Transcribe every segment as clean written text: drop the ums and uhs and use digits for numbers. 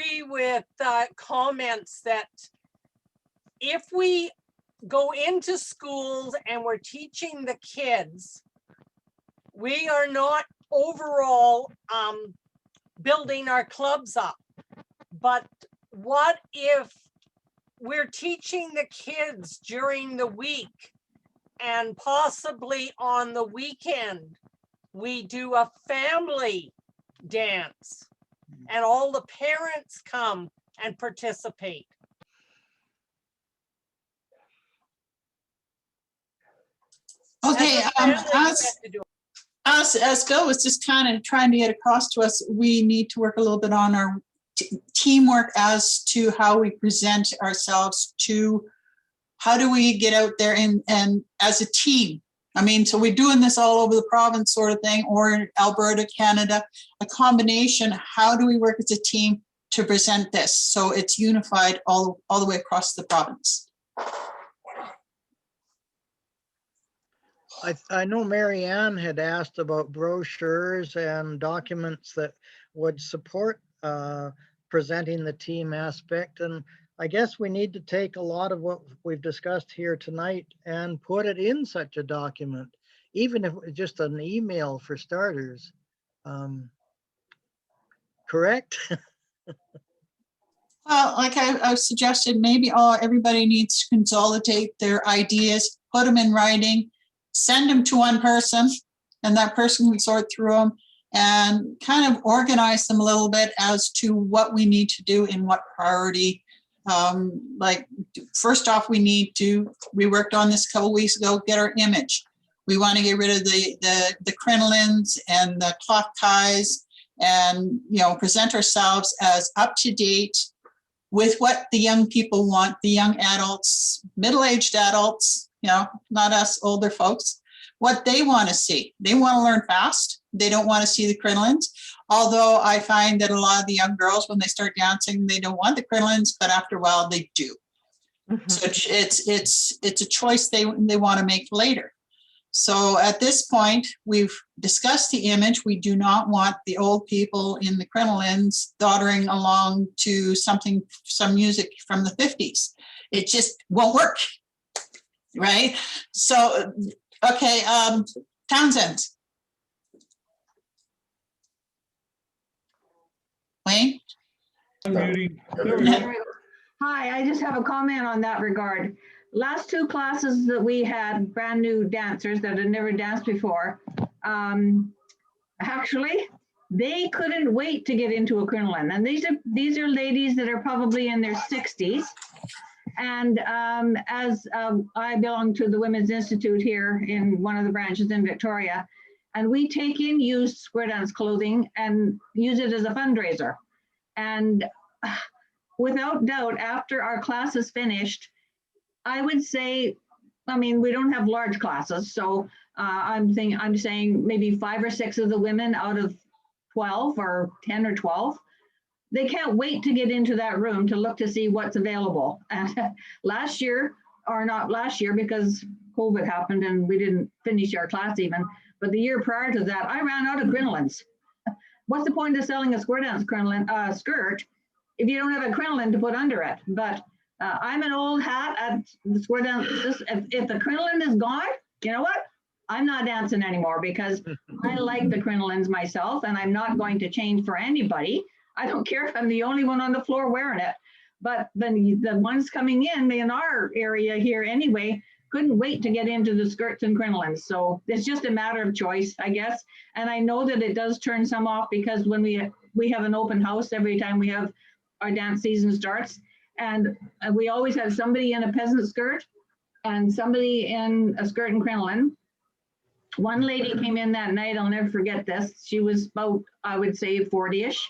agree with comments that if we go into schools and we're teaching the kids, we are not overall building our clubs up. But what if we're teaching the kids during the week and possibly on the weekend, we do a family dance and all the parents come and participate? Okay, as Bill was just kind of trying to get across to us, we need to work a little bit on our teamwork as to how we present ourselves to, how do we get out there and as a team. I mean, so we're doing this all over the province sort of thing, or in Alberta, Canada, a combination. How do we work as a team to present this so it's unified all the way across the province? I know Mary Ann had asked about brochures and documents that would support presenting the team aspect. And I guess we need to take a lot of what we've discussed here tonight and put it in such a document, even if it's just an email for starters. Correct? Well, like I suggested, maybe everybody needs to consolidate their ideas, put them in writing, send them to one person, and that person can sort through them and kind of organize them a little bit as to what we need to do in what priority. Like, first off, we worked on this a couple weeks ago, get our image. We want to get rid of the crinolines and the cloth ties, and, you know, present ourselves as up to date with what the young people want, the young adults, middle-aged adults, you know, not us older folks, what they want to see. They want to learn fast. They don't want to see the crinolines. Although I find that a lot of the young girls, when they start dancing, they don't want the crinolines, but after a while they do. Mm-hmm. So it's a choice they want to make later. So at this point, we've discussed the image. We do not want the old people in the crinolines doddering along to some music from the 50s. It just won't work, right? So, okay, Townsend. Wayne? Hi, I just have a comment on that regard. Last two classes that we had, brand new dancers that had never danced before, actually, they couldn't wait to get into a crinoline. And these are ladies that are probably in their 60s. And as I belong to the Women's Institute here in one of the branches in Victoria, and we take in used square dance clothing and use it as a fundraiser. And without doubt, after our class is finished, I would say, I mean, we don't have large classes, so I'm saying maybe 5 or 6 of the women out of 12 or 10 or 12, they can't wait to get into that room to look to see what's available. And last year, or not last year because COVID happened and we didn't finish our class even, but the year prior to that, I ran out of crinolines. What's the point of selling a square dance crinoline skirt if you don't have a crinoline to put under it? But I'm an old hat at the square dance. If the crinoline is gone, you know what? I'm not dancing anymore because I like the crinolines myself, and I'm not going to change for anybody. I don't care if I'm the only one on the floor wearing it. But the ones coming in our area here anyway, couldn't wait to get into the skirts and crinolines. So it's just a matter of choice, I guess. And I know that it does turn some off because when we have an open house every time we have our dance season starts, and we always have somebody in a peasant skirt and somebody in a skirt and crinoline. One lady came in that night, I'll never forget this. She was about, I would say, 40-ish.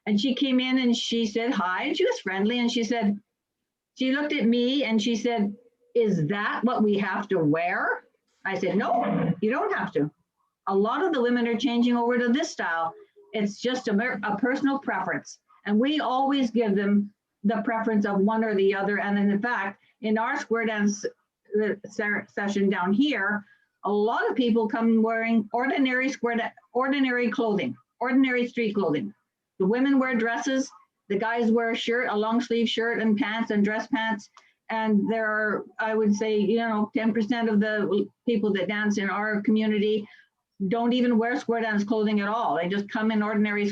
And she came in and she said hi. She was friendly, and she said, she looked at me and she said, "Is that what we have to wear?" I said, "No, you don't have to." A lot of the women are changing over to this style. It's just a personal preference. And we always give them the preference of one or the other. And in fact, in our square dance session down here, a lot of people come wearing ordinary clothing, ordinary street clothing. The women wear dresses The guys wear a shirt, a long sleeve shirt and pants and dress pants. And there are, I would say, 10% of the people that dance in our community don't even wear square dance clothing at all. They just come in ordinary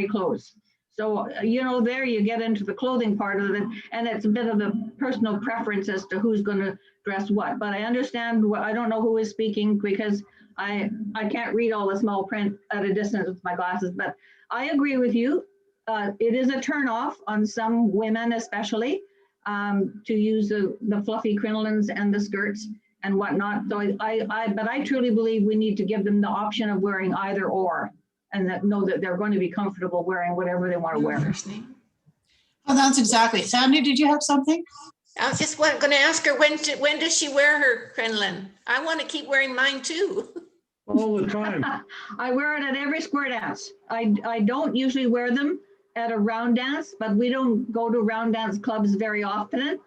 clothes. So, there you get into the clothing part of it, and it's a bit of a personal preference as to who's going to dress what. But I understand, I don't know who is speaking because I can't read all the small print at a distance with my glasses, but I agree with you. It is a turnoff on some women, especially, to use the fluffy crinolines and the skirts and whatnot. So but I truly believe we need to give them the option of wearing either or, and know that they're going to be comfortable wearing whatever they want to wear. Oh, that's exactly. Sandy, did you have something? I was just going to ask her, when does she wear her crinoline? I want to keep wearing mine too. All the time. I wear it at every square dance. I don't usually wear them at a round dance, but we don't go to round dance clubs very often.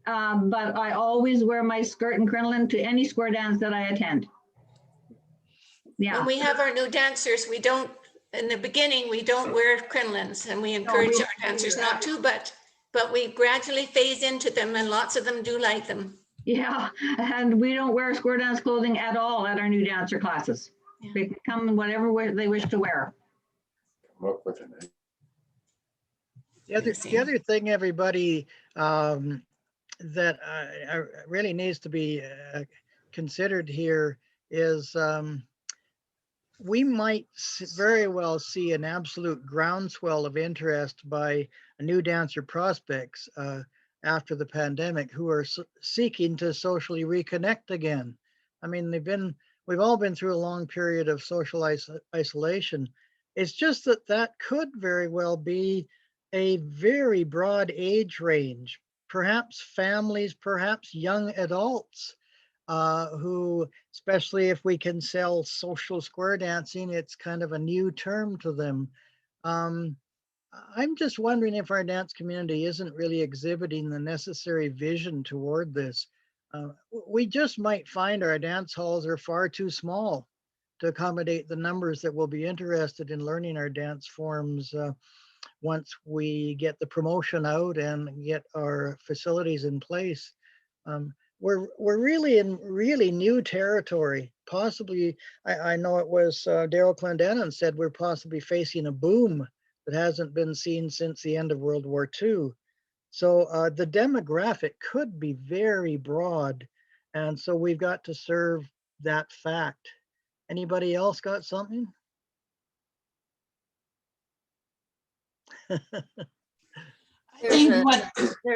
But I always wear my skirt and crinoline to any square dance that I attend. Yeah. When we have our new dancers, we don't, in the beginning, we don't wear crinolines, and we encourage our dancers not to, but we gradually phase into them, and lots of them do like them. Yeah, and we don't wear square dance clothing at all at our new dancer classes. Yeah. They can come in whatever way they wish to wear. The other thing, everybody, that really needs to be considered here is we might very well see an absolute groundswell of interest by new dancer prospects after the pandemic who are seeking to socially reconnect again. I mean, we've all been through a long period of social isolation. It's just that could very well be a very broad age range, perhaps families, perhaps young adults who, especially if we can sell social square dancing, it's kind of a new term to them. I'm just wondering if our dance community isn't really exhibiting the necessary vision toward this. We just might find our dance halls are far too small to accommodate the numbers that will be interested in learning our dance forms once we get the promotion out and get our facilities in place. We're really in really new territory. Possibly, I know it was Daryl Clendenin said we're possibly facing a boom that hasn't been seen since the end of World War II. So the demographic could be very broad. And so we've got to serve that fact. Anybody else got something? I think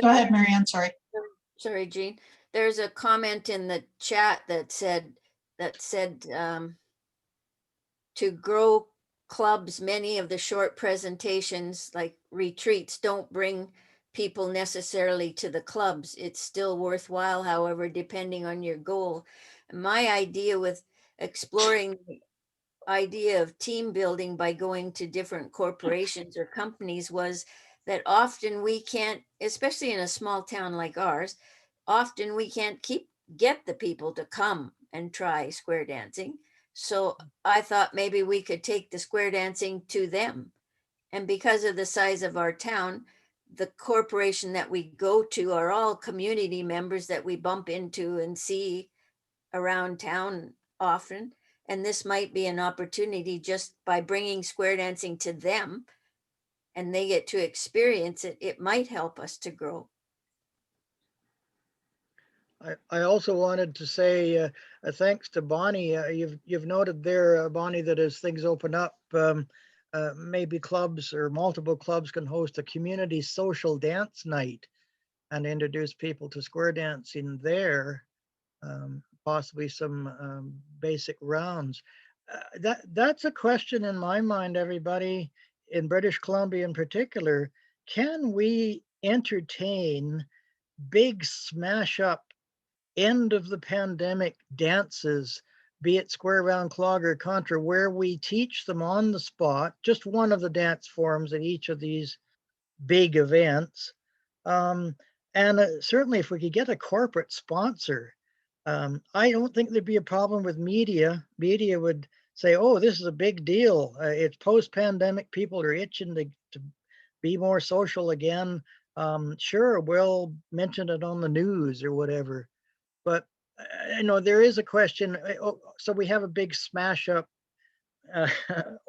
go ahead, Marianne, sorry. Sorry, Jean. There's a comment in the chat that said to grow clubs, many of the short presentations like retreats don't bring people necessarily to the clubs. It's still worthwhile, however, depending on your goal. My idea with exploring the idea of team building by going to different corporations or companies was that often we can't, especially in a small town like ours, often we can't get the people to come and try square dancing. So I thought maybe we could take the square dancing to them. And because of the size of our town, the corporation that we go to are all community members that we bump into and see around town often. And this might be an opportunity just by bringing square dancing to them and they get to experience it, it might help us to grow. I also wanted to say thanks to Bonnie. You've noted there, Bonnie, that as things open up, maybe clubs or multiple clubs can host a community social dance night and introduce people to square dancing there, possibly some basic rounds. That's a question in my mind, everybody, in British Columbia in particular. Can we entertain big smash up end of the pandemic dances, be it square, round, clog, or contra, where we teach them on the spot, just one of the dance forms at each of these big events. Certainly if we could get a corporate sponsor, I don't think there'd be a problem with media. Media would say, oh, this is a big deal. It's post-pandemic, people are itching to be more social again. Sure, we'll mention it on the news or whatever. But there is a question. So we have a big smash up uh,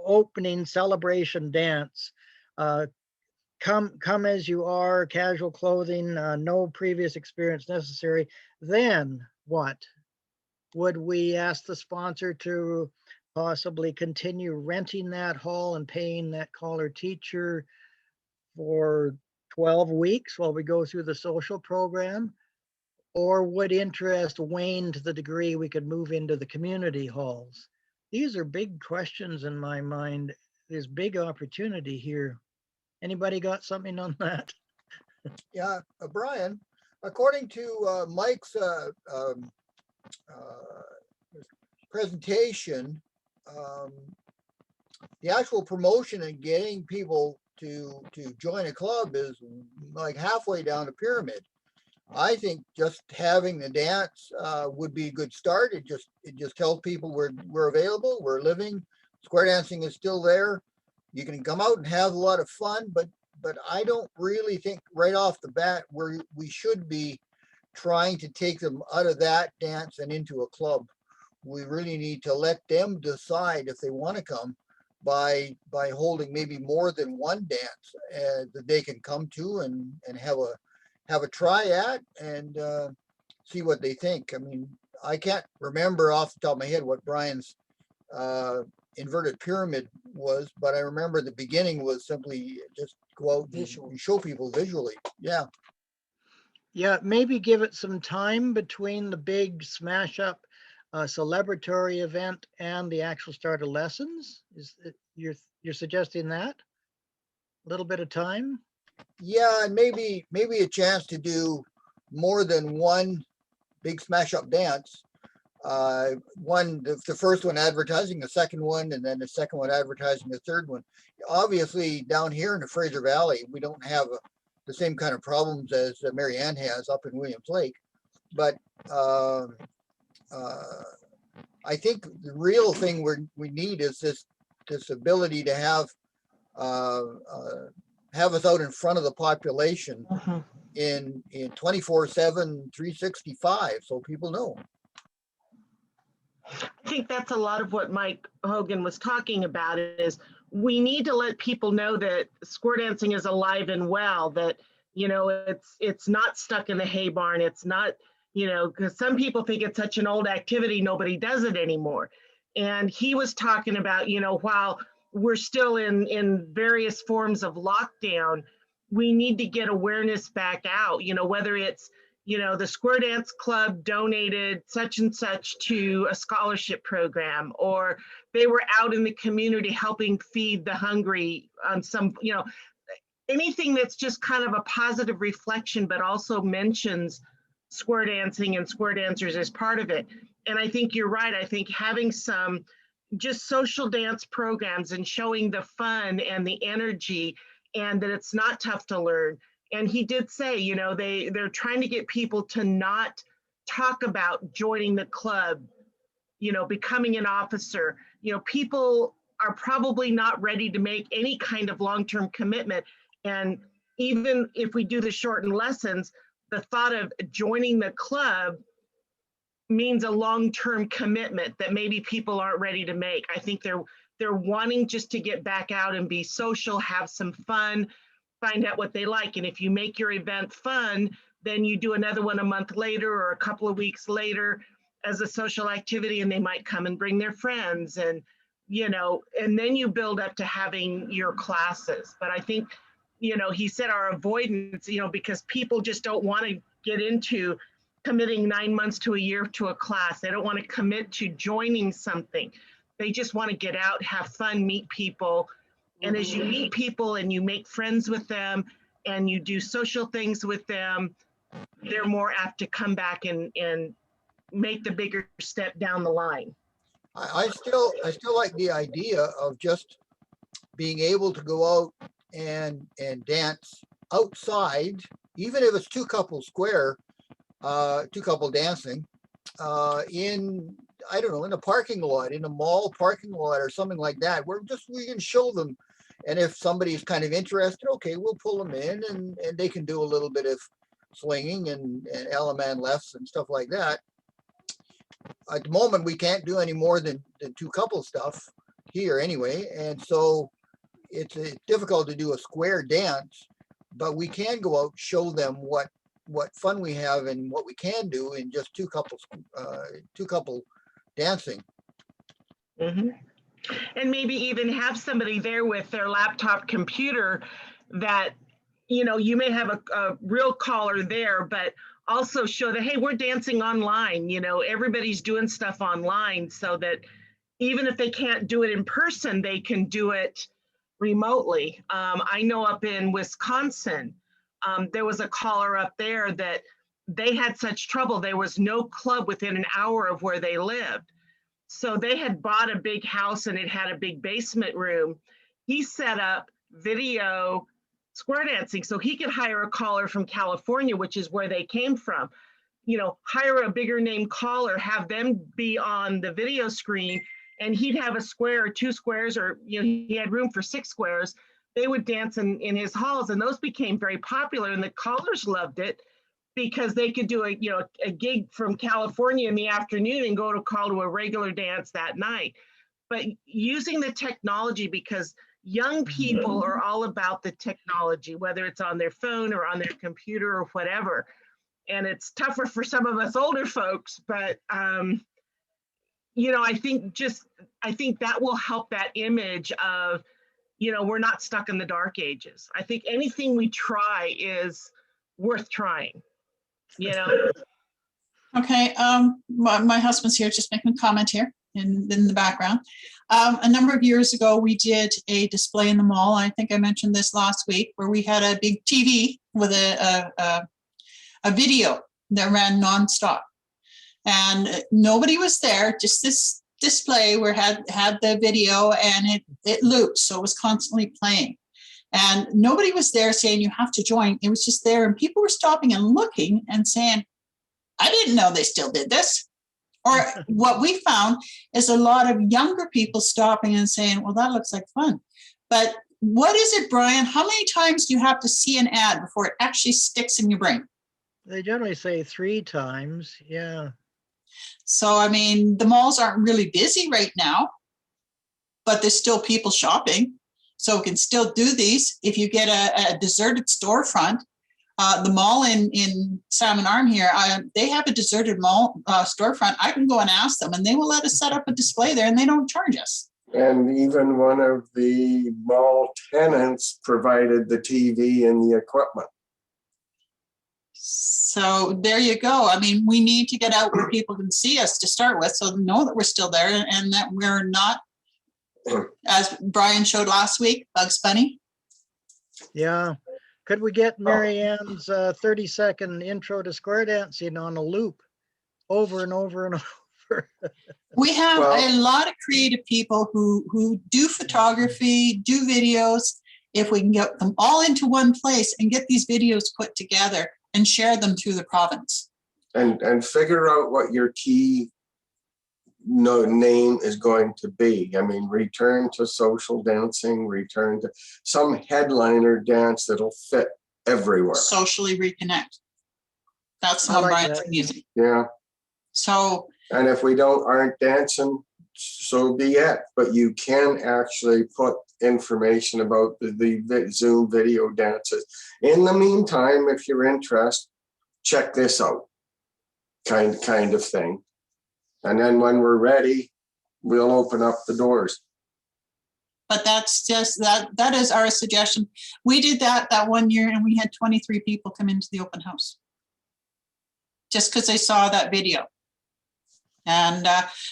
opening celebration dance. Come as you are, casual clothing, no previous experience necessary. Then what? Would we ask the sponsor to possibly continue renting that hall and paying that caller teacher for 12 weeks while we go through the social program? Or would interest wane to the degree we could move into the community halls? These are big questions in my mind. There's big opportunity here. Anybody got something on that? Yeah, Brian, according to Mike's presentation, the actual promotion and getting people to join a club is like halfway down the pyramid. I think just having the dance would be a good start. It just tells people we're available, we're living. Square dancing is still there. You can come out and have a lot of fun, but I don't really think right off the bat we should be trying to take them out of that dance and into a club. We really need to let them decide if they want to come by holding maybe more than one dance that they can come to and have a try at and see what they think. I mean, I can't remember off the top of my head what Brian's inverted pyramid was, but I remember the beginning was simply just go out and show people visually. Yeah. Yeah, maybe give it some time between the big smash up celebratory event and the actual start of lessons. You're suggesting that? A little bit of time? Yeah, and maybe a chance to do more than one big smash up dance. The first one advertising, the second one, and then the second one advertising the third one. Obviously, down here in the Fraser Valley, we don't have the same kind of problems as Mary Ann has up in Williams Lake. But I think the real thing we need is this ability to have us out in front of the population in 24/7, 365, so people know. I think that's a lot of what Mike Hogan was talking about is we need to let people know that square dancing is alive and well, that, it's not stuck in the hay barn. It's not, because some people think it's such an old activity, nobody does it anymore. And he was talking about, while we're still in various forms of lockdown, we need to get awareness back out, whether it's, the Square Dance Club donated such and such to a scholarship program, or they were out in the community helping feed the hungry on some, anything that's just kind of a positive reflection, but also mentions square dancing and square dancers as part of it. And I think you're right. I think having some just social dance programs and showing the fun and the energy and that it's not tough to learn. And he did say, they're trying to get people to not talk about joining the club, becoming an officer. People are probably not ready to make any kind of long-term commitment. And even if we do the shortened lessons, the thought of joining the club means a long-term commitment that maybe people aren't ready to make. I think they're wanting just to get back out and be social, have some fun, find out what they like. And if you make your event fun, then you do another one a month later or a couple of weeks later as a social activity, and they might come and bring their friends and, and then you build up to having your classes. But I think, he said our avoidance, because people just don't want to get into committing 9 months to a year to a class. They don't want to commit to joining something. They just want to get out, have fun, meet people. And as you meet people and you make friends with them and you do social things with them, they're more apt to come back and make the bigger step down the line. I still like the idea of just being able to go out and dance outside, even if it's two couple square, two couple dancing in, I don't know, in a parking lot, in a mall parking lot or something like that, where we can show them, And if somebody's kind of interested, okay, we'll pull them in and they can do a little bit of swinging and Alaman lefts and stuff like that. At the moment, we can't do any more than 2 couple stuff here anyway. And so it's difficult to do a square dance, but we can go out, show them what fun we have and what we can do in just 2 couple dancing. Mm-hmm. And maybe even have somebody there with their laptop computer that, you know, you may have a real caller there, but also show that, hey, we're dancing online, you know, everybody's doing stuff online, so that even if they can't do it in person, they can do it remotely. I know up in Wisconsin, there was a caller up there that they had such trouble. There was no club within an hour of where they lived. So they had bought a big house and it had a big basement room. He set up video square dancing so he could hire a caller from California, which is where they came from. You know, hire a bigger name caller, have them be on the video screen, and he'd have a square or 2 squares, or, you know, he had room for 6 squares. They would dance in his halls, and those became very popular, and the callers loved it because they could do a gig from California in the afternoon and go to call to a regular dance that night. But using the technology, because young people are all about the technology, whether it's on their phone or on their computer or whatever. And it's tougher for some of us older folks, but you know, I think that will help that image of, you know, we're not stuck in the dark ages. I think anything we try is worth trying, you know? Okay, my husband's here, just making a comment here in the background. A number of years ago, we did a display in the mall. I think I mentioned this last week, where we had a big TV with a video that ran nonstop. And nobody was there, just this display where had the video, and it looped, so it was constantly playing. And nobody was there saying you have to join. It was just there, and people were stopping and looking and saying, I didn't know they still did this. Or what we found is a lot of younger people stopping and saying, well, that looks like fun. But what is it, Brian? How many times do you have to see an ad before it actually sticks in your brain? They generally say 3 times, yeah. So, I mean, the malls aren't really busy right now, but there's still people shopping. So we can still do these. If you get a deserted storefront, the mall in Salmon Arm here, they have a deserted mall storefront. I can go and ask them, and they will let us set up a display there, and they don't charge us. And even one of the mall tenants provided the TV and the equipment. So there you go. I mean, we need to get out where people can see us to start with, so they know that we're still there and that we're not, as Brian showed last week, Bugs Bunny. Yeah. Could we get Mary Ann's 30-second intro to square dancing on a loop over and over and over? We have a lot of creative people who do photography, do videos. If we can get them all into one place and get these videos put together and share them through the province. And figure out what your key name is going to be. I mean, return to social dancing, return to some headliner dance that'll fit everywhere. Socially reconnect. That's what Brian's using. Yeah. So. And if we aren't dancing, so be it. But you can actually put information about the Zoom video dances. In the meantime, if you're interested, check this out, kind of thing. And then when we're ready, we'll open up the doors. But that's just, that is our suggestion. We did that one year, and we had 23 people come into the open house just because they saw that video. And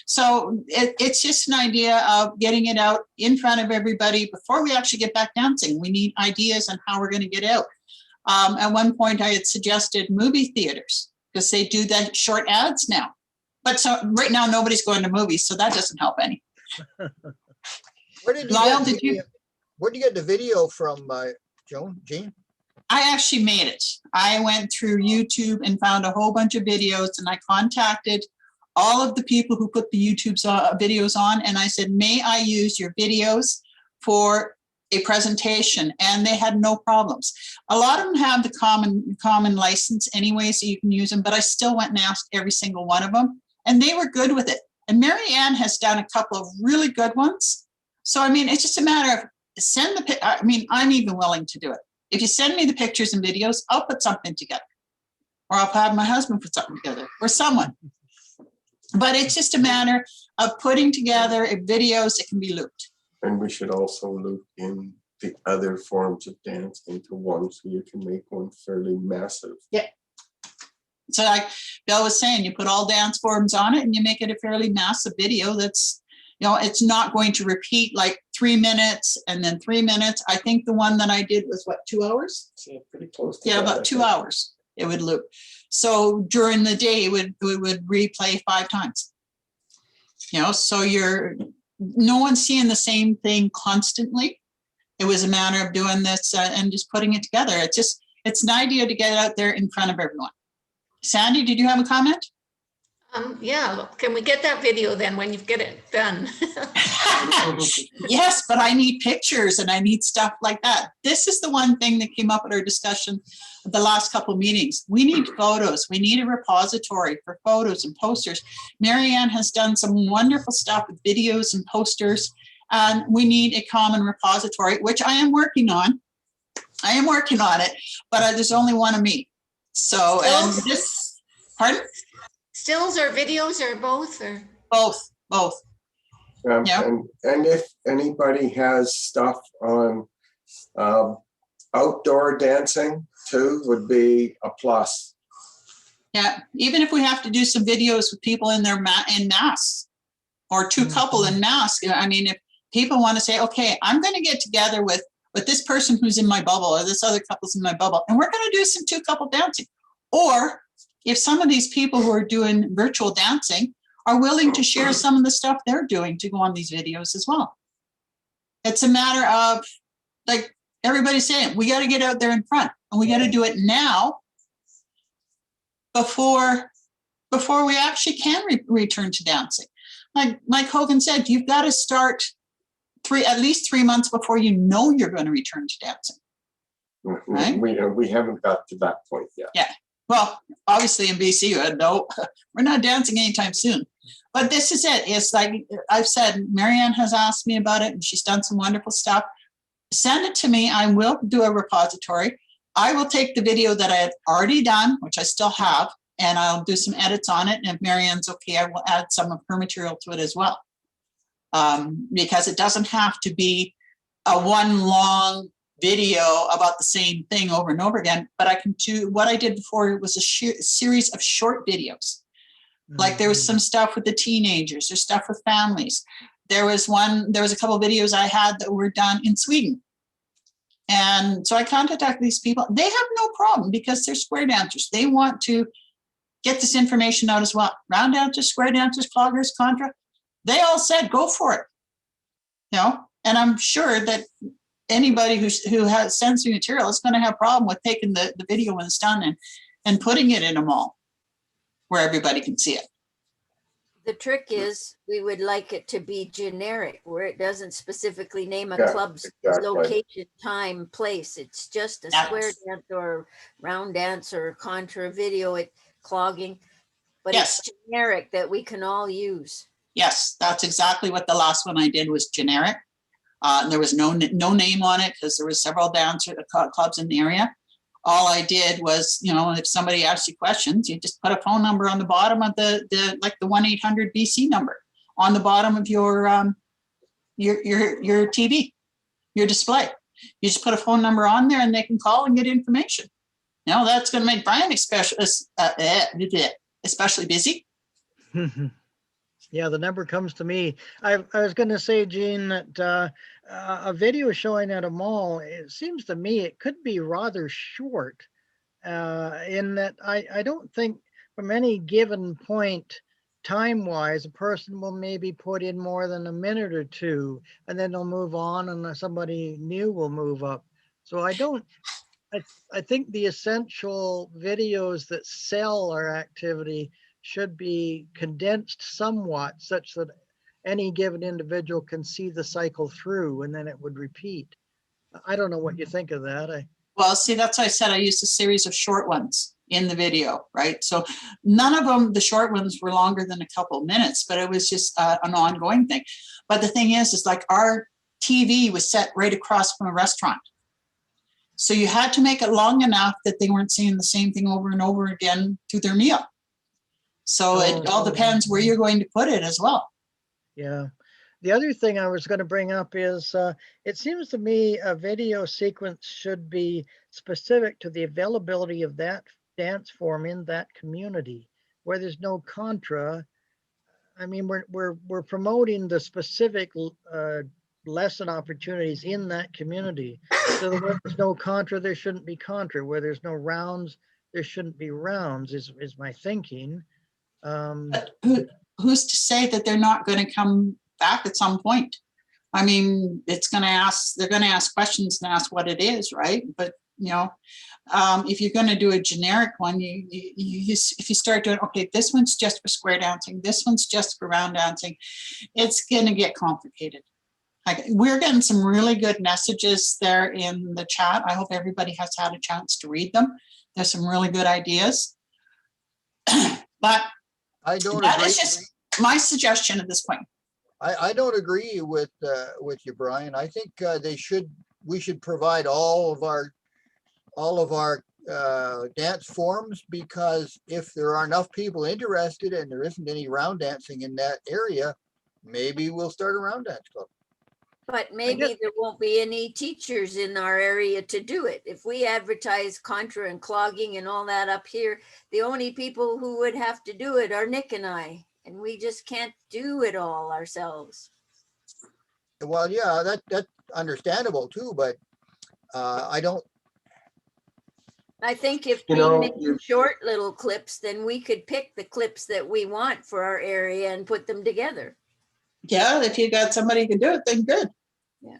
so it's just an idea of getting it out in front of everybody before we actually get back dancing. We need ideas on how we're going to get out. At one point, I had suggested movie theaters because they do that short ads now. But so right now, nobody's going to movies, so that doesn't help any. Where did you get the video from, Jean? I actually made it. I went through YouTube and found a whole bunch of videos, and I contacted all of the people who put the YouTube videos on, and I said, may I use your videos for a presentation, and they had no problems. A lot of them have the common license anyway, so you can use them, but I still went and asked every single one of them, and they were good with it. And Mary Ann has done a couple of really good ones. So, I mean, it's just a matter of I'm even willing to do it. If you send me the pictures and videos, I'll put something together, or I'll have my husband put something together, or someone. But it's just a matter of putting together videos that can be looped. And we should also loop in the other forms of dance into one, so you can make one fairly massive. Yeah. So like Bill was saying, you put all dance forms on it and you make it a fairly massive video that's, you know, it's not going to repeat like 3 minutes and then 3 minutes. I think the one that I did was what, 2 hours? Yeah, pretty close to Yeah, that, about 2 hours it would loop. So during the day, it would replay 5 times. You know, so no one's seeing the same thing constantly. It was a matter of doing this and just putting it together. It's an idea to get it out there in front of everyone. Sandy, did you have a comment? Yeah, can we get that video then when you get it done? Yes, but I need pictures and I need stuff like that. This is the one thing that came up at our discussion at the last couple of meetings. We need photos. We need a repository for photos and posters. Mary Ann has done some wonderful stuff with videos and posters, and we need a common repository, which I am working on. I am working on it, but there's only one of me. So, and this, pardon? Stills or videos or both? Or Both. Yeah. And if anybody has stuff on outdoor dancing too, would be a plus. Yeah, even if we have to do some videos with people in their in masks, or 2 couple in masks. I mean, if people want to say, okay, I'm going to get together with this person who's in my bubble, or this other couple's in my bubble, and we're going to do some 2 couple dancing. Or if some of these people who are doing virtual dancing are willing to share some of the stuff they're doing to go on these videos as well. It's a matter of, like everybody's saying, we got to get out there in front, and we got to do it now before we actually can return to dancing. Like Mike Hogan said, you've got to start at least 3 months before you know you're going to return to dancing. Right? We haven't got to that point yet. Yeah. Well, obviously in BC, no, we're not dancing anytime soon. But this is it. It's like I've said, Mary Ann has asked me about it, and she's done some wonderful stuff. Send it to me. I will do a repository. I will take the video that I had already done, which I still have, and I'll do some edits on it. And if Mary Ann's okay, I will add some of her material to it as well. Because it doesn't have to be a one long video about the same thing over and over again, but I can do what I did before. It was a series of short videos. Like there was some stuff with the teenagers, there's stuff with families. There was a couple of videos I had that were done in Sweden. And so I contacted these people. They have no problem because they're square dancers. They want to get this information out as well. Round dancers, square dancers, cloggers, contra, they all said, go for it. You know, and I'm sure that anybody who sends me material is going to have a problem with taking the video when it's done and putting it in a mall where everybody can see it. The trick is we would like it to be generic, where it doesn't specifically name a club's location, time, place. It's just a square dance or round dance or contra video, clogging, but it's generic that we can all use. Yes, that's exactly what the last one I did was generic. There was no name on it because there was several dancer clubs in the area. All I did was, you know, if somebody asks you questions, you just put a phone number on the bottom of the 1-800 BC number on the bottom of your TV, your display. You just put a phone number on there and they can call and get information. You know, that's going to make Brian especially busy. Yeah, the number comes to me. I was going to say, Jean, that a video showing at a mall, it seems to me it could be rather short in that I don't think from any given point time-wise, a person will maybe put in more than a minute or 2, and then they'll move on and somebody new will move up. So I think the essential videos that sell our activity should be condensed somewhat such that any given individual can see the cycle through and then it would repeat. I don't know what you think of that. Well, see, that's why I said I used a series of short ones in the video, right? So none of them, the short ones were longer than a couple of minutes, but it was just an ongoing thing. But the thing is like our TV was set right across from a restaurant. So you had to make it long enough that they weren't seeing the same thing over and over again to their meal. So it all depends where you're going to put it as well. Yeah. The other thing I was going to bring up is it seems to me a video sequence should be specific to the availability of that dance form in that community where there's no contra. I mean, we're promoting the specific lesson opportunities in that community. So where there's no contra, there shouldn't be contra. Where there's no rounds, there shouldn't be rounds, is my thinking. Who's to say that they're not going to come back at some point? I mean, they're going to ask questions and ask what it is, right? But if you're going to do a generic one, if you start doing, okay, this one's just for square dancing, this one's just for round dancing, it's going to get complicated. Like, we're getting some really good messages there in the chat. I hope everybody has had a chance to read them. There's some really good ideas. But that is just my suggestion at this point. I don't agree with you, Brian. I think we should provide all of our dance forms, because if there are enough people interested and there isn't any round dancing in that area, maybe we'll start a round dance club. But maybe there won't be any teachers in our area to do it. If we advertise contra and clogging and all that up here, the only people who would have to do it are Nick and I, and we just can't do it all ourselves. Well, yeah, that's understandable too, but I think if we make short little clips, then we could pick the clips that we want for our area and put them together. Yeah, if you got somebody who can do it, then good.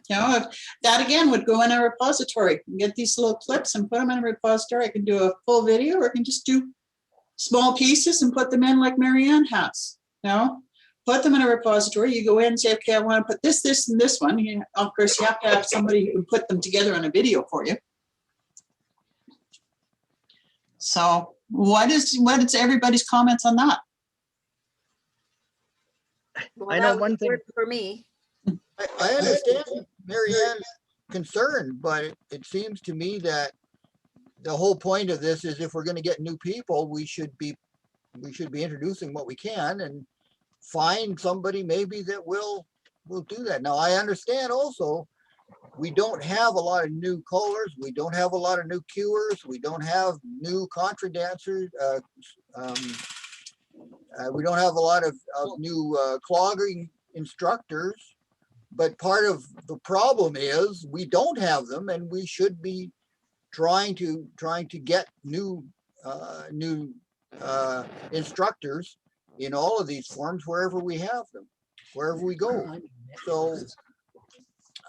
Yeah. If that again would go in a repository, get these little clips and put them in a repository. I can do a full video, or I can just do small pieces and put them in like Marianne has. Put them in a repository. You go in and say, okay, I want to put this, this, and this one. Of course, you have to have somebody who can put them together in a video for you. So what is everybody's comments on that? Well, I know one thing for me. I understand Marianne's concern, but it seems to me that the whole point of this is, if we're going to get new people, we should be introducing what we can and find somebody maybe that will do that. Now, I understand also we don't have a lot of new callers, we don't have a lot of new cuers, we don't have new contra dancers, we don't have a lot of new clogging instructors. But part of the problem is we don't have them, and we should be trying to get new instructors in all of these forms wherever we have them, wherever we go. So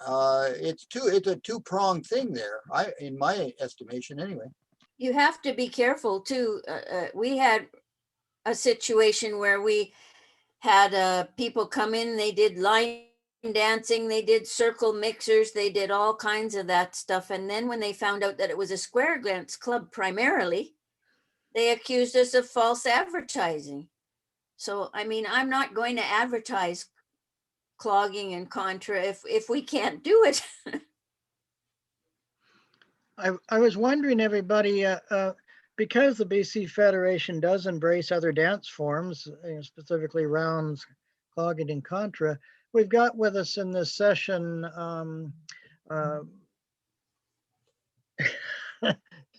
it's a two-pronged thing there, in my estimation anyway. You have to be careful too. We had a situation where we had people come in, they did line dancing, they did circle mixers, they did all kinds of that stuff. And then when they found out that it was a square dance club primarily, they accused us of false advertising. So, I mean, I'm not going to advertise clogging and contra if we can't do it. I was wondering, everybody, because the BC Federation does embrace other dance forms, specifically rounds, clogging, and contra, we've got with us in this session,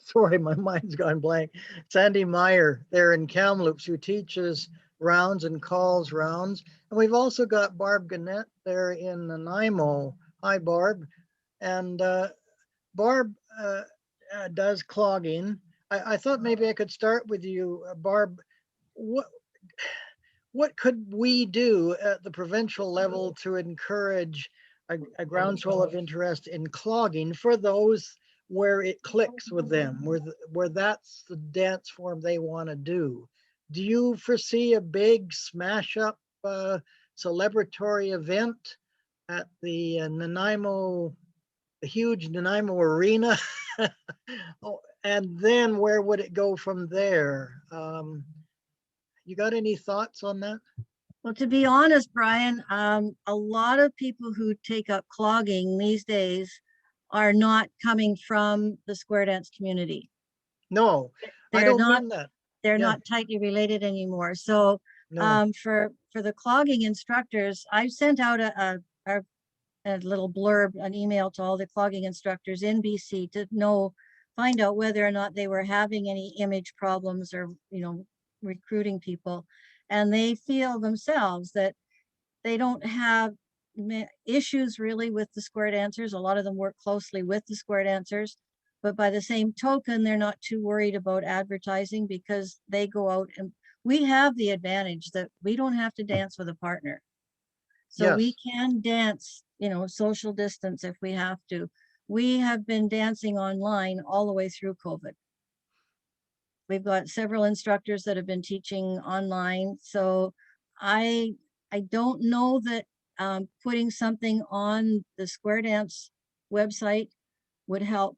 sorry, my mind's gone blank, Sandy Meyer there in Kamloops, who teaches rounds and calls rounds. And we've also got Barb Gannett there in Nanaimo. Hi, Barb. And Barb does clogging. I thought maybe I could start with you, Barb. What could we do at the provincial level to encourage a groundswell of interest in clogging for those where it clicks with them, where that's the dance form they want to do? Do you foresee a big smash up celebratory event at the Nanaimo huge Nanaimo arena? Oh, and then where would it go from there? You got any thoughts on that? Well, to be honest, Brian, a lot of people who take up clogging these days are not coming from the square dance community. No, I They're don't not, mean that. they're Yeah. not tightly related anymore. So No. for the clogging instructors, I've sent out a little blurb, an email to all the clogging instructors in BC to find out whether or not they were having any image problems or, recruiting people. And they feel themselves that they don't have issues really with the square dancers. A lot of them work closely with the square dancers, but by the same token, they're not too worried about advertising because they go out, and we have the advantage that we don't have to dance with a partner. So Yes. we can dance, social distance if we have to. We have been dancing online all the way through COVID. We've got several instructors that have been teaching online. So I don't know that putting something on the Square Dance website would help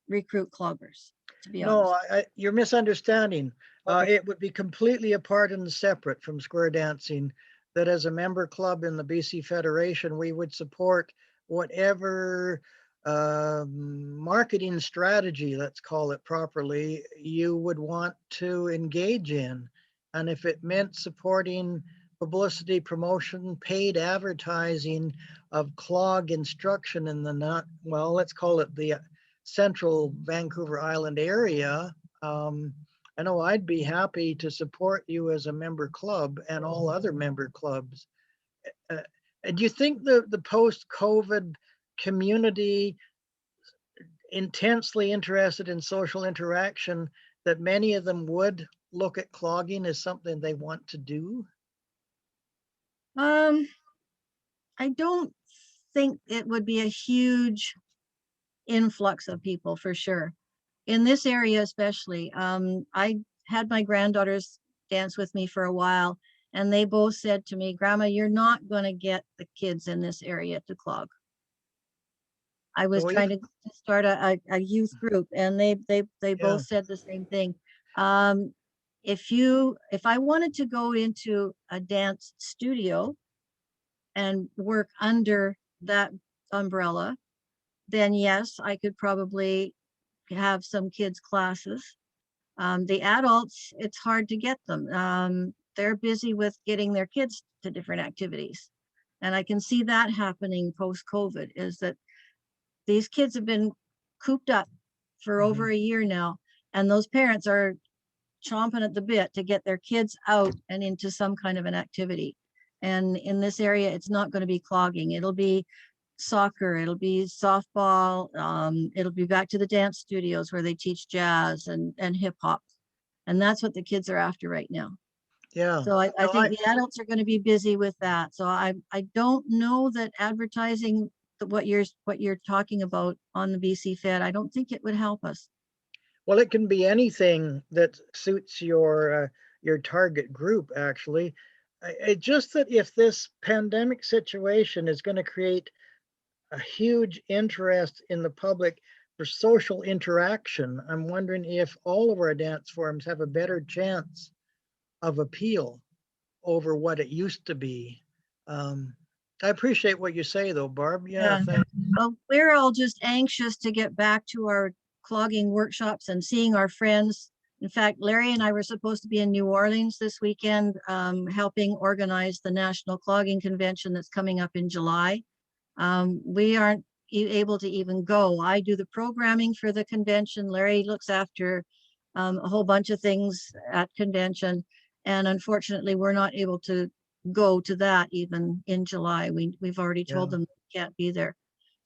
recruit cloggers, to be honest. No, you're misunderstanding. Okay. It would be completely apart and separate from square dancing. That as a member club in the BC Federation, we would support whatever marketing strategy, let's call it properly, you would want to engage in. And if it meant supporting publicity, promotion, paid advertising of clog instruction in the let's call it the central Vancouver Island area, I know I'd be happy to support you as a member club and all other member clubs. Do you think the post-COVID community intensely interested in social interaction, that many of them would look at clogging as something they want to do? I don't think it would be a huge influx of people for sure. In this area especially, I had my granddaughters dance with me for a while, and they both said to me, Grandma, you're not going to get the kids in this area to clog. I was trying to start a youth group, and they both said the same thing. If I wanted to go into a dance studio and work under that umbrella, then yes, I could probably have some kids classes. The adults, it's hard to get them. They're busy with getting their kids to different activities. And I can see that happening post-COVID, is that these kids have been cooped up for over a year now, and those parents are chomping at the bit to get their kids out and into some kind of an activity. And in this area, it's not going to be clogging. It'll be soccer, it'll be softball, it'll be back to the dance studios where they teach jazz and hip hop. And that's what the kids are after right now. Yeah. So I think the adults are going to be busy with that. So I don't know that advertising what you're talking about on the BC Fed, I don't think it would help us. Well, it can be anything that suits your target group, actually. It's just that if this pandemic situation is going to create a huge interest in the public for social interaction, I'm wondering if all of our dance forms have a better chance of appeal over what it used to be. I appreciate what you say, though, Barb. Yeah. Thanks. Well, we're all just anxious to get back to our clogging workshops and seeing our friends. In fact, Larry and I were supposed to be in New Orleans this weekend, helping organize the National Clogging Convention that's coming up in July. We aren't able to even go. I do the programming for the convention. Larry looks after a whole bunch of things at convention. And unfortunately, we're not able to go to that even in July. We've already told them we can't be there.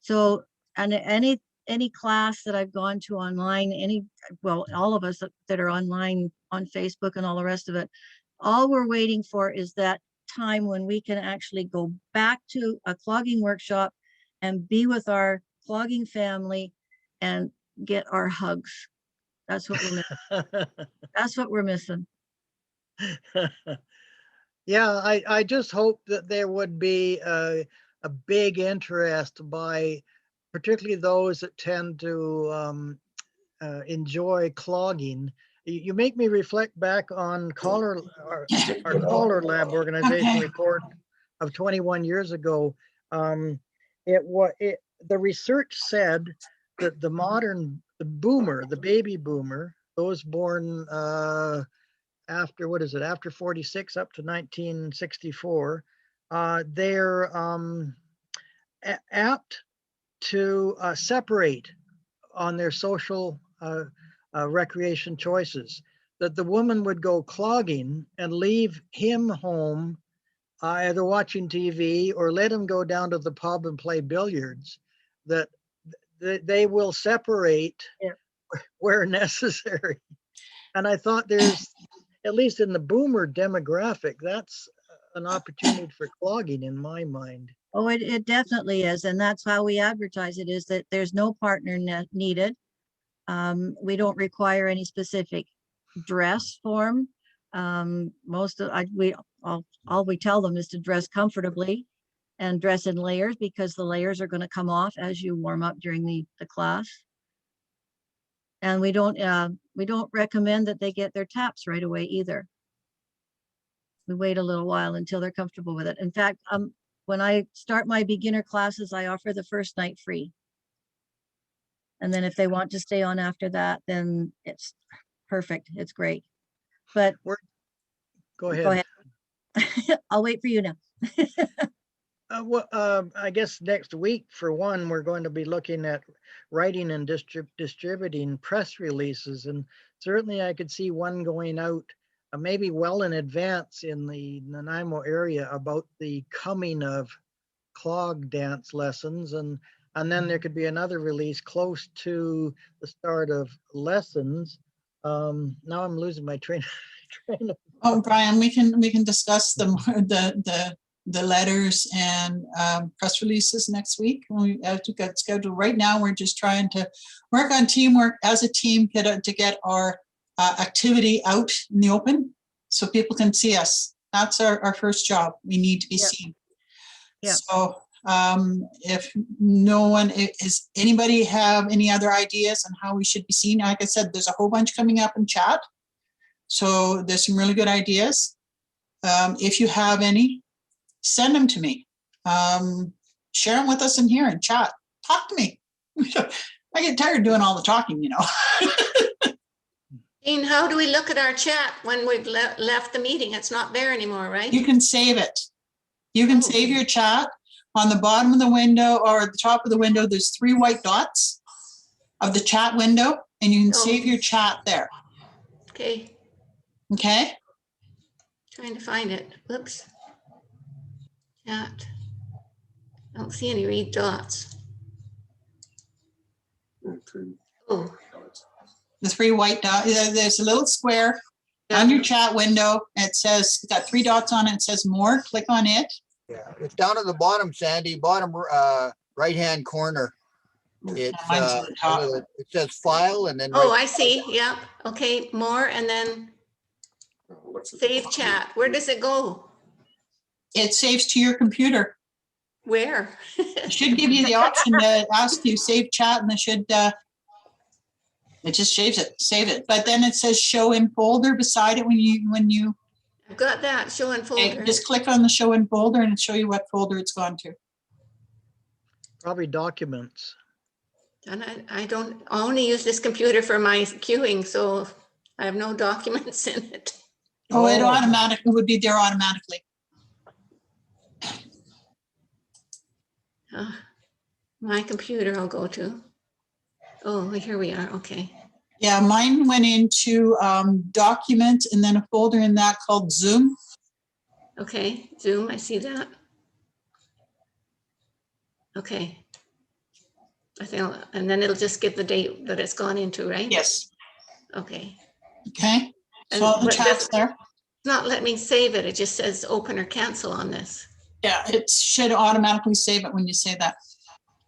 So, and any class that I've gone to online, all of us that are online on Facebook and all the rest of it, all we're waiting for is that time when we can actually go back to a clogging workshop and be with our clogging family and get our hugs. That's what we're missing. That's what we're missing. Yeah, I just hope that there would be a big interest by particularly those that tend to enjoy clogging. You make me reflect back on our Collar Lab organization Okay. report of 21 years ago. The research said that the baby boomer, those born after, after 46 up to 1964, they're apt to separate on their social recreation choices. That the woman would go clogging and leave him home, either watching TV or let him go down to the pub and play billiards. That they will separate where necessary. And I thought there's, at least in the boomer demographic, that's an opportunity for clogging in my mind. Oh, it definitely is. And that's how we advertise it, is that there's no partner needed. We don't require any specific dress form. All we tell them is to dress comfortably and dress in layers, because the layers are going to come off as you warm up during the class. And we don't recommend that they get their taps right away either. We wait a little while until they're comfortable with it. In fact, when I start my beginner classes, I offer the first night free. And then if they want to stay on after that, then it's perfect. It's great. But Go ahead. go ahead. I'll wait for you now. I guess next week, for one, we're going to be looking at writing and distributing press releases. And certainly I could see one going out maybe well in advance in the Nanaimo area about the coming of clog dance lessons. And then there could be another release close to the start of lessons. Now I'm losing my train of Oh, Brian, we can discuss the letters and press releases next week. As we got scheduled right now, we're just trying to work on teamwork as a team to get our activity out in the open so people can see us. That's our first job. We need to be seen. Yeah. So if no one is, anybody have any other ideas on how we should be seen? Like I said, there's a whole bunch coming up in chat. So there's some really good ideas. If you have any, send them to me. Share them with us in here and chat. Talk to me. I get tired doing all the talking, you know. Dean, how do we look at our chat when we've left the meeting? It's not there anymore, right? You can save it. You can save your chat. On the bottom of the window or at the top of the window, there's 3 white dots of the chat window, and you can save your chat there. Okay. Okay. Trying to find it. Whoops. Chat. I don't see any red dots. Oh. The 3 white dots. There's a little square on your chat window. It says, it's got 3 dots on it. It says more. Click on it. Yeah, it's down at the bottom, Sandy, bottom right-hand corner. It's mine's at the top. it says file and then. Oh, I see. Yep. Okay, more and then save chat. Where does it go? It saves to your computer. Where? It should give you the option to ask you save chat, and it should it just save it. But then it says show in folder beside it when you I've got that, show in folder. just click on the show in folder and it'll show you what folder it's gone to. Probably documents. And I only use this computer for my queuing, so I have no documents in it. Oh, it automatically would be there automatically. My computer I'll go to. Oh, here we are. Okay. Yeah, mine went into document and then a folder in that called Zoom. Okay, Zoom, I see that. Okay. I think, and then it'll just give the date that it's gone into, right? Yes. Okay. Okay, so all the chat's there. It's not let me save it. It just says open or cancel on this. Yeah, it should automatically save it when you say that,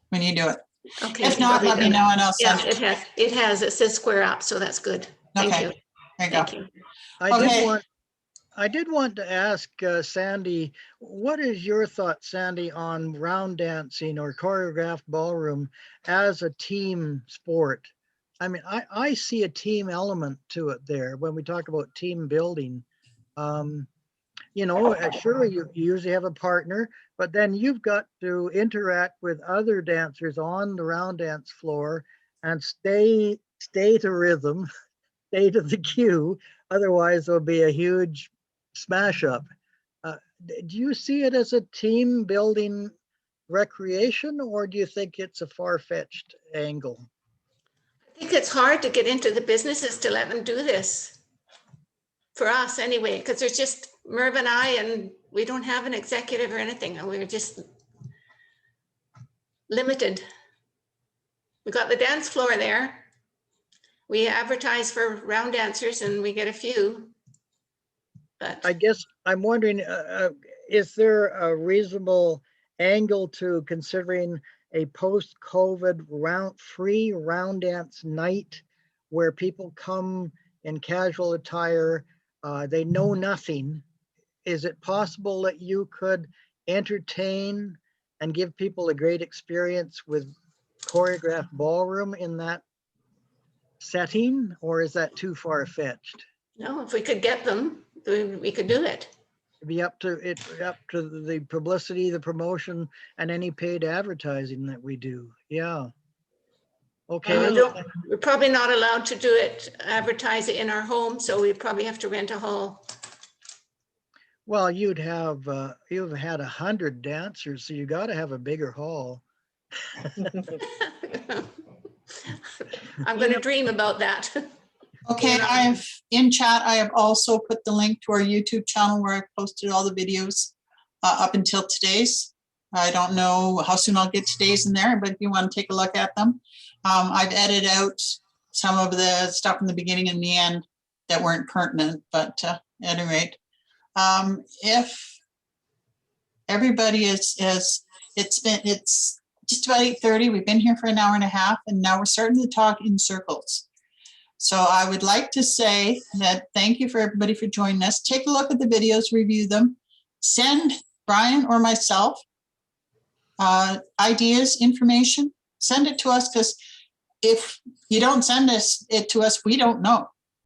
when you do it. Okay. If not, let me know and I'll Yeah, send it. it has. It says SquareUp, so that's good. Thank you. There you Thank go. you. I did want I did want to ask Sandy, what is your thought, Sandy, on round dancing or choreographed ballroom as a team sport? I mean, I see a team element to it there when we talk about team building. You know, sure, you usually have a partner, but then you've got to interact with other dancers on the round dance floor and stay to rhythm, stay to the cue. Otherwise, there'll be a huge smash up. Do you see it as a team building recreation, or do you think it's a far-fetched angle? I think it's hard to get into the businesses to let them do this. For us anyway, because there's just Merv and I, and we don't have an executive or anything, and we're just limited. We got the dance floor there. We advertise for round dancers and we get a few. But I guess I'm wondering, is there a reasonable angle to considering a post-COVID free round dance night where people come in casual attire, they know nothing? Is it possible that you could entertain and give people a great experience with choreographed ballroom in that setting, or is that too far-fetched? no, if we could get them, we could do it. It'd be up to the publicity, the promotion, and any paid advertising that we do. Yeah. Okay. And we're probably not allowed to do it, advertise it in our home, so we probably have to rent a hall. Well, you've had 100 dancers, so you got to have a bigger hall. I'm going to dream about that. Okay, in chat, I have also put the link to our YouTube channel where I posted all the videos up until today's. I don't know how soon I'll get today's in there, but if you want to take a look at them. I've edited out some of the stuff in the beginning and the end that weren't pertinent, but at any rate, if everybody it's just about 8:30, we've been here for an hour and a half, and now we're starting to talk in circles. So I would like to say that thank you for everybody for joining us. Take a look at the videos, review them, send Brian or myself ideas, information, send it to us, because if you don't send it to us, we don't know.